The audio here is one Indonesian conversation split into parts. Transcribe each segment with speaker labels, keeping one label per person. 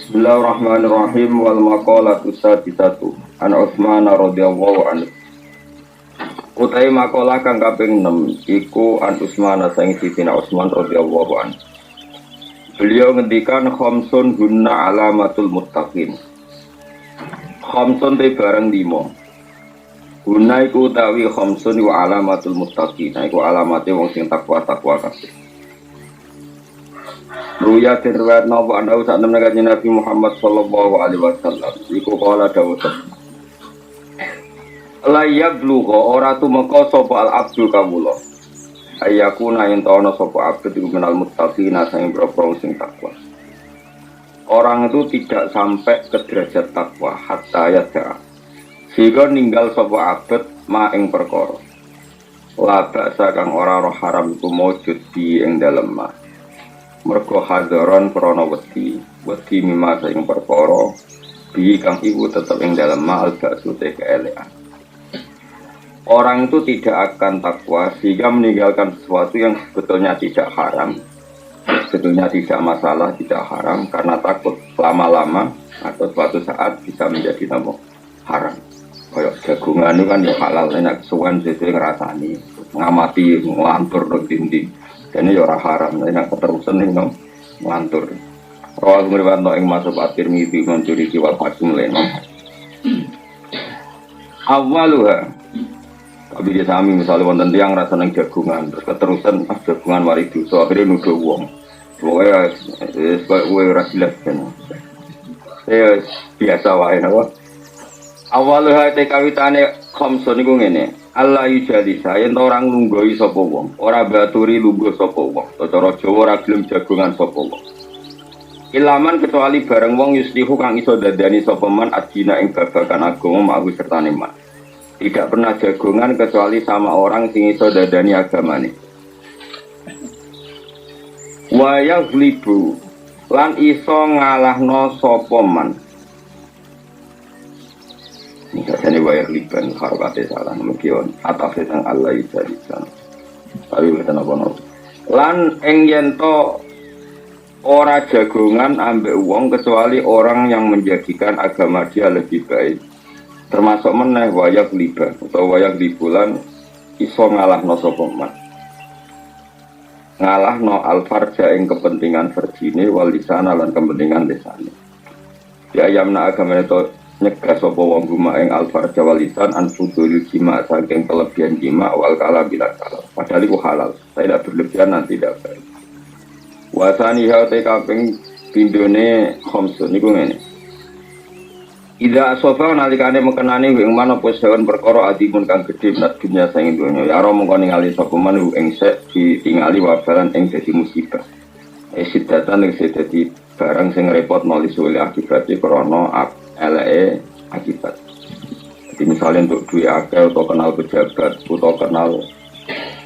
Speaker 1: Bismillahirrahmanirrahim wal maqalatu sadisatu an Utsman radhiyallahu anhu. Utai maqalah kang kaping 6 iku an Utsman saing Sidina Utsman radhiyallahu anhu. Beliau ngendikan khamsun hunna alamatul muttaqin. Khamsun te barang 5. Hunna iku utawi khamsun wa alamatul muttaqin. Iku alamate wong sing takwa-takwa kabeh. Ruya dirwayat nawa anda saat menekan Nabi Muhammad sallallahu alaihi wasallam iku kala dawuh la yablugha ora tumeka sapa al abdul kawula ayakuna yen ana sapa abd iku minal muttaqina sing propro sing takwa. Orang itu tidak sampai ke derajat takwa hatta yada sehingga ninggal sapa abd ma ing perkara la ba'sa kang ora roh haram iku maujud di ing dalem ma mergo hadaron krana wedi mimma saing perkara bi kang iku tetep ing dalem mal baksute keelekan. Orang itu tidak akan takwa sehingga meninggalkan sesuatu yang sebetulnya tidak haram, sebetulnya tidak masalah, tidak haram karena takut lama-lama atau suatu saat bisa menjadi nama haram. Kayak jagungan itu kan ya halal, enak suwan sesuai ngerasani, ngamati, ngelantur dong dinding. Ini ya orang haram, enak keterusan ini no, ngelantur. Rawal ngeriwat no ing masuk atir mimpi mencuri jiwa pasung leno. Awaluha, tapi dia sami misalnya wonten tiang rasa neng jagungan, terus keterusan jagungan wari dosa, akhirnya nuduh wong. Pokoknya sebagai ora jelas kan. Biasa wae napa. Awaluha te kawitane khamsun niku ngene. Allah yujali saya orang lunggoi sapa wong, ora baturi lungguh sapa wong. Cara Jawa ora gelem jagongan sapa wong. Ilaman kecuali bareng wong yuslihu kang iso dadani sapa man adina ing babagan agama mawi sertane man. Tidak pernah jagongan kecuali sama orang sing iso dadani agamane. Wa yaghlibu lan iso ngalahno sapa man. Ini katanya wayar liban harokatnya salah mungkin atasnya sang Allah jadi sana tapi betul apa lan engyento ora jagongan ambek uang kecuali orang yang menjadikan agama dia lebih baik termasuk meneh wayak liban atau wayak libulan iso ngalahno sopoman ngalahno alfarja yang kepentingan verjine walisana lan kepentingan desane di ayamna agama itu nyegah sapa wong guma ing alfarja walisan an fudul jima saking kelebihan jima wal kala bila kala padahal itu halal saya tidak berlebihan nanti tidak baik wasani hate kaping pindone khamsun niku ngene ida sofa nalikane mekenani ing mana posewan perkara adimun kang gedhe nat dunya saing donya ya ora mung ningali sapa manuk ing sek ditingali wabalan ing dadi musibah sidatan ing dadi barang sing repot nulis oleh akibat krana akibat. Jadi misalnya untuk duit akal atau kenal pejabat atau kenal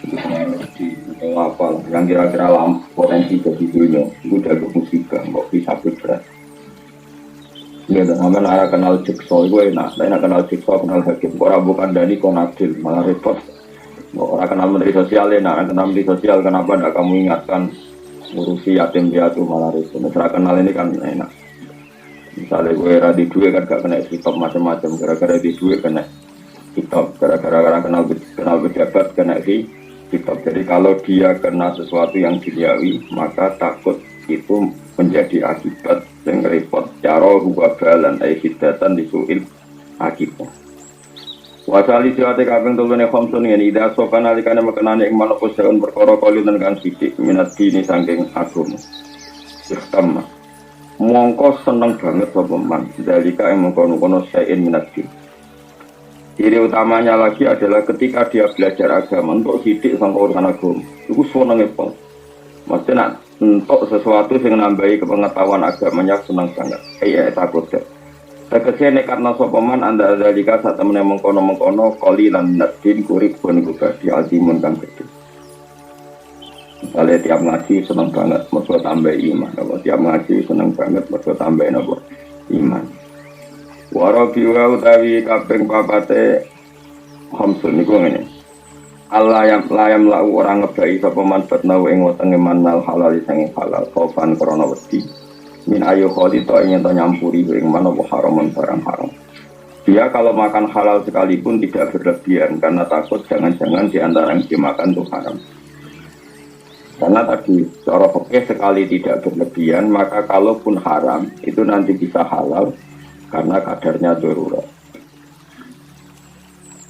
Speaker 1: atau apa yang kira-kira potensi jadi dunia itu udah musibah, nggak bisa berat. Ya dan aman arah kenal jekso itu enak kenal jekso kenal hakim. Orang bukan dari konadil malah repot. Orang kenal menteri sosial enak, kenal menteri sosial kenapa tidak kamu ingatkan ngurusi yatim piatu malah repot. Misalnya kenal ini kan enak. Misalnya gue radi duit kan gak kena hitop macam-macam gara-gara di duit kena hitop gara-gara kenal pejabat kena hitop. Jadi kalau dia kena sesuatu yang duniawi maka takut itu menjadi akibat yang repot cara huwabalan hidatan disuil akibat. Wasali siwate kaping 3 khamsun yen ida sopan alikane mekenane ing manapa seun perkara kaliyan kang sithik minat dini saking agama. Sistem mongko seneng banget sapa man dalika yang mengkono-kono sain minati. Ciri utamanya lagi adalah ketika dia belajar agama untuk sidik sampai urusan agama itu seneng pol. Maksudnya untuk sesuatu yang nambahi kepengetahuan agamanya seneng banget. Takut deh. Tegese nek karena sapa man anda dalika sak temene mengkono-mengkono qalilan nadin kuribun kubadi azimun kang gedhe. Misalnya tiap ngaji seneng banget, mergo tambah iman. Kalau tiap ngaji seneng banget, mergo tambah iman. Warabi wa utawi kaping papate khamsun niku ngene. Allah yang layam lau orang ngebai sapa man batnau ing wetenge manal halal sing halal kofan krana wedi. Min ayu kholito ingin nyampuri ing mana haramun barang haram. Dia kalau makan halal sekalipun tidak berlebihan karena takut jangan-jangan di antara yang dimakan itu haram. Karena tadi cara fikih sekali tidak berlebihan, maka kalaupun haram itu nanti bisa halal karena kadarnya darurat.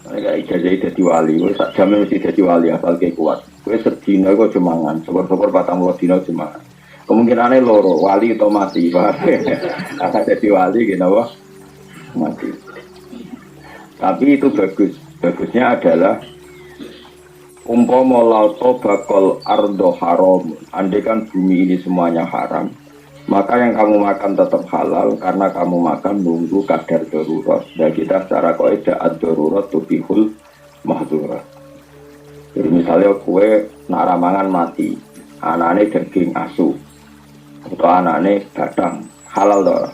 Speaker 1: Kayak ijazah jadi wali, gue sak jamin mesti jadi wali asal kayak kuat. Gue sedina gue cumangan, syukur-syukur 40 dina cumangan. Kemungkinannya loro, wali atau mati, pak. Asal jadi wali gitu, wah mati. Tapi itu bagus. Bagusnya adalah umpama lauto bakal ardo haram, andai kan bumi ini semuanya haram, maka yang kamu makan tetap halal karena kamu makan nunggu kadar darurat. Dan kita secara kaidah ad-darurat tubihul mahdurat. Jadi misalnya kue nak ramangan mati, anaknya daging asu atau anaknya gadang, halal toh,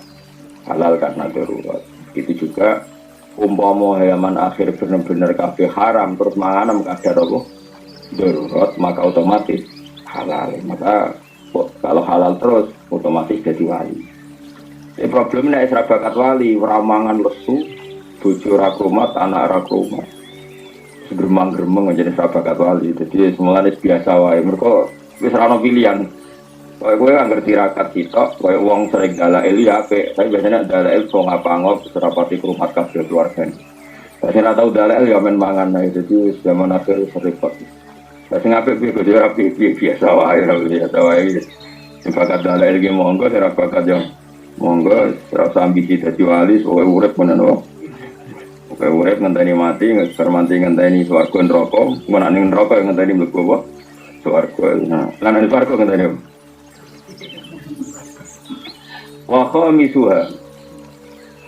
Speaker 1: halal karena darurat. Itu juga umpama hayaman akhir benar-benar kabeh haram terus mangan kadar apa? Darurat, maka otomatis halal. Maka kalau halal terus otomatis jadi wali. Problemnya isra bakat wali, ramangan lesu, bojo ra kromat, anak ra kromat. Geremang-geremeng jadi isra bakat wali. Jadi semuanya biasa wae. Mergo wis ora ono pilihan. Kowe kan ngerti rakat kita, kowe wong sering dalail ya apik. Tapi biasanya dalail kok ngapa-ngop serapati kromat kabeh keluarga. Tapi ora tau dalail ya men mangan ae. Jadi zaman akhir repot. Tapi ngapain begitu dia rapi biasa wae, biasa wae. Sepakat dalil lagi monggo, sepakat yang monggo, serasa ambisi jadi wali, soalnya urip mana no. Oke urip ngenteni mati, ngermanti ngenteni swarga neraka, mana ning neraka ngenteni mlebu apa? Swarga. Nah, lan ning swarga ngenteni. Wa khamisuha.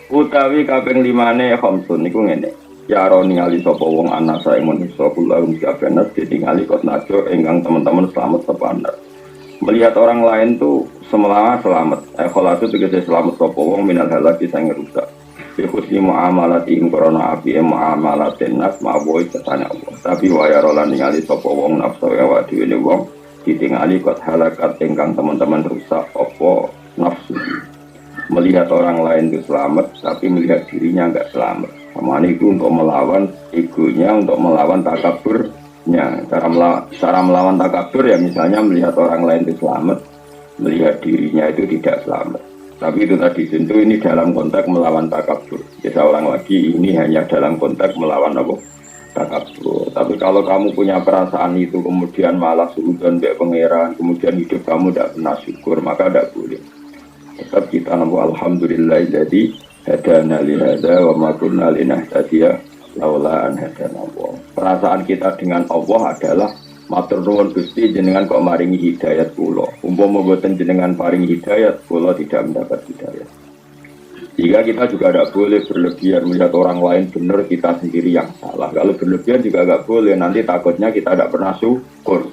Speaker 1: Utawi kaping 5 khamsun niku ngene. Ya roni ngali sapa wong anak sae manusa kula kabeh ditingali kot najo ingkang teman-teman selamat sepanar. Melihat orang lain tuh selamat. Kholatu tegese selamat sapa wong minal halaki sing rusak. Bi husni muamalati korona api muamalatin nas mawoi tetanya Allah. Tapi waya rolan ningali sapa wong nafsu ya wa dhewe wong ditingali kot halakat ingkang teman-teman rusak apa nafsu. Melihat orang lain itu selamat tapi melihat dirinya enggak selamat. Sama itu untuk melawan egonya, untuk melawan takaburnya. Cara melawan takabur ya misalnya melihat orang lain itu selamat, melihat dirinya itu tidak selamat. Tapi itu tadi tentu ini dalam konteks melawan takabur. Ya seorang lagi ini hanya dalam konteks melawan apa? Takabur. Tapi kalau kamu punya perasaan itu kemudian malah suudzon mbek pangeran, kemudian hidup kamu tidak pernah syukur, maka tidak boleh. Tetap kita nambah alhamdulillah jadi hadana li hada wa ma kunna linahtadiya laula an hadana Allah. Perasaan kita dengan Allah adalah matur nuwun Gusti jenengan kok maringi hidayat kula. Umpama mboten jenengan paringi hidayat kula tidak mendapat hidayat. Jika kita juga tidak boleh berlebihan melihat orang lain benar kita sendiri yang salah. Kalau berlebihan juga tidak boleh, nanti takutnya kita tidak pernah syukur.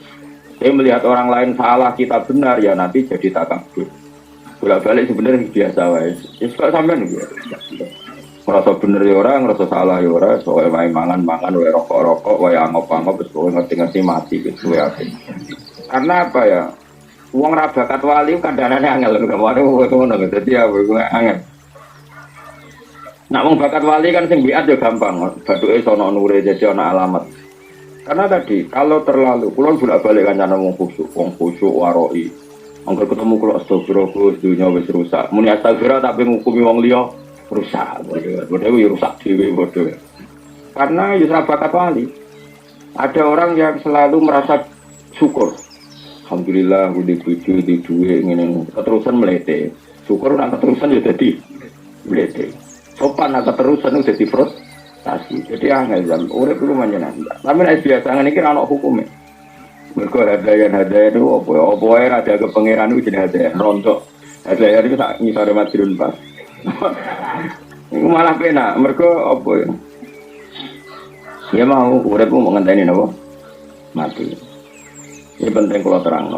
Speaker 1: Jadi melihat orang lain salah kita benar ya nanti jadi takabur. Bolak-balik sebenarnya biasa wae. Ya suka sampean iki. Merasa bener ya ora, ngerasa salah ya ora, soalnya wae mangan-mangan, wae rokok-rokok, wae angop-angop wis kowe ngerti-ngerti mati wis kowe apik. Karena apa ya? Wong ra bakat wali kandhanane angel lho, kemarin ngono dadi ya kowe angel. Nak wong bakat wali kan sing biat ya gampang, bathuke sono nure jadi ana alamat. Karena tadi kalau terlalu kula bolak-balik kancane wong khusyuk waroi. Angger ketemu kalau astagfirullah dunia wis rusak. Muni astagfirullah tapi ngukumi wong liya rusak. Bodoh ya rusak dhewe bodoh. Karena ya bakat wali. Ada orang yang selalu merasa syukur. Alhamdulillah udah bojo di duwe ngene keterusan melete. Syukur nek keterusan ya dadi melete. Sopan nek keterusan udah dadi frustasi. Jadi angel jam urip lu manjenan. Tapi nek biasa ngene iki ana hukume. Mergo hadayan itu apa ya ada ke pangeran itu jadi hadayan rontok hadayan itu tak ngisore madrun pas itu malah penak mergo apa ya ya mau uripmu mau ngenteni napa mati ini penting kalau terang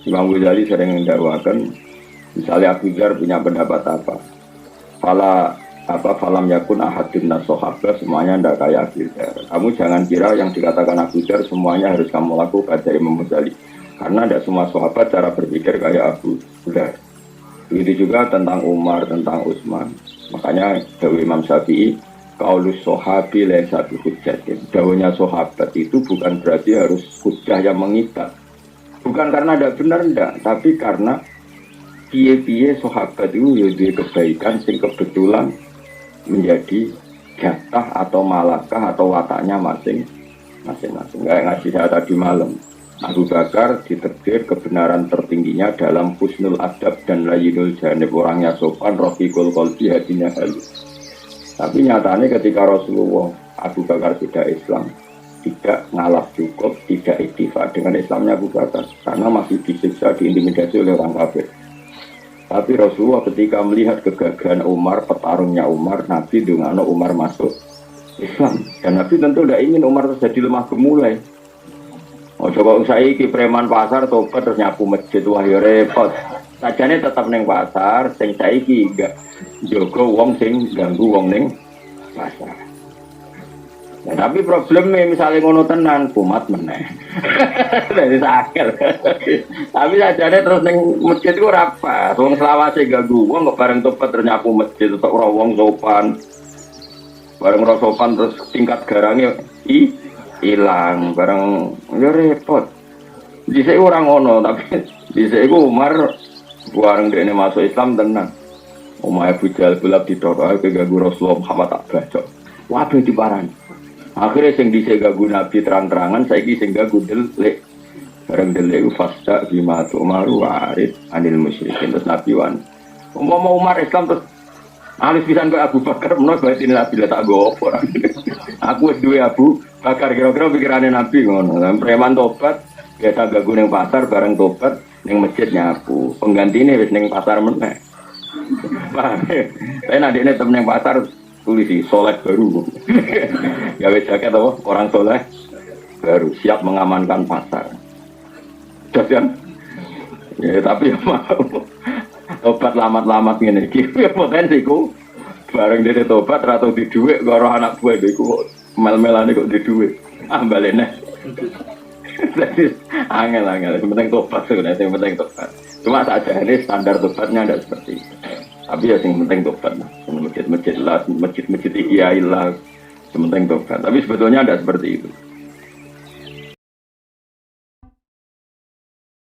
Speaker 1: Imam Ghazali sering mendakwakan misalnya Abu Dzar punya pendapat apa falam yakun ahadun nasohabah semuanya ndak kayak Abu Dzar. Kamu jangan kira yang dikatakan Abu Dzar semuanya harus kamu lakukan dari Imam Ghazali. Karena tidak semua sahabat cara berpikir kayak Abu Dzar. Begitu juga tentang Umar, tentang Utsman. Makanya Dawi Imam Syafi'i, qaulus sahabi laisa bi hujjatin. Dawuhnya sahabat itu bukan berarti harus hujjah yang mengikat. Bukan karena ada benar enggak, tapi karena piye-piye sahabat itu ya duwe kebaikan sing kebetulan menjadi jatah atau malakah atau wataknya masing-masing. Kayak ngaji saya tadi malam. Abu Bakar diterbit kebenaran tertingginya dalam husnul adab dan layyinul janib, orangnya sopan, rofiqul qalbi, hatinya halus. Tapi nyatanya ketika Rasulullah Abu Bakar tidak Islam, tidak ngalah cukup, tidak iktifat dengan Islamnya Abu Bakar karena masih disiksa, diintimidasi oleh orang kafir. Tapi Rasulullah ketika melihat kegagalan Umar, petarungnya Umar, Nabi dengan Umar masuk Islam. Dan Nabi tentu tidak ingin Umar terjadi lemah gemulai. Oh coba saiki preman pasar tobat terus nyapu masjid, wah ya repot. Sajane tetap neng pasar, sing saiki gak jogo wong sing ganggu wong neng pasar. Ya, tapi problemnya misalnya ngono tenan kumat meneh. Dari sakit. Tapi sajane terus neng masjid ku rapa. Wong selawase ganggu wong kok bareng tobat terus nyapu masjid tetep ora wong sopan. Bareng ora sopan terus tingkat garangnya hilang bareng ya repot. Dhisik ora ngono tapi dhisik iku Umar bareng dene masuk Islam tenan. Omahe Abu Jahal bulak ditoro ke ganggu Rasulullah Muhammad tak bacok. Waduh diparani. Akhirnya sing dhisik ganggu Nabi terang-terangan saiki sing ganggu delik. Bareng delik fasta bima tumaru warid anil musyrikin terus Nabi wan. Umpama Umar Islam terus alis pisan kok Abu Bakar menawa berarti Nabi lah tak go apa. Aku wis duwe Abu Bakar kira-kira pikirane Nabi ngono. Preman tobat biasa ganggu ning pasar bareng tobat ning masjid nyapu. Penggantine wis ning pasar meneh. Paham. Saya nadine temen ning pasar tulisi soleh baru. Gawe jaket apa? Orang soleh baru siap mengamankan pasar. Jadi ya tapi mau tobat lamat-lamat ngene iki potensi ku bareng dhewe tobat ra tau di dhuwit karo anak buah iku mel-melane kok di dhuwit balene. Jadi angel-angel penting tobat sebenarnya yang penting tobat. Cuma saja ini standar tobatnya ada seperti itu. Tapi ya yang penting tobat lah. Masjid-masjid lah, masjid-masjid iyail lah, yang penting tobat. Tapi sebetulnya ada seperti itu.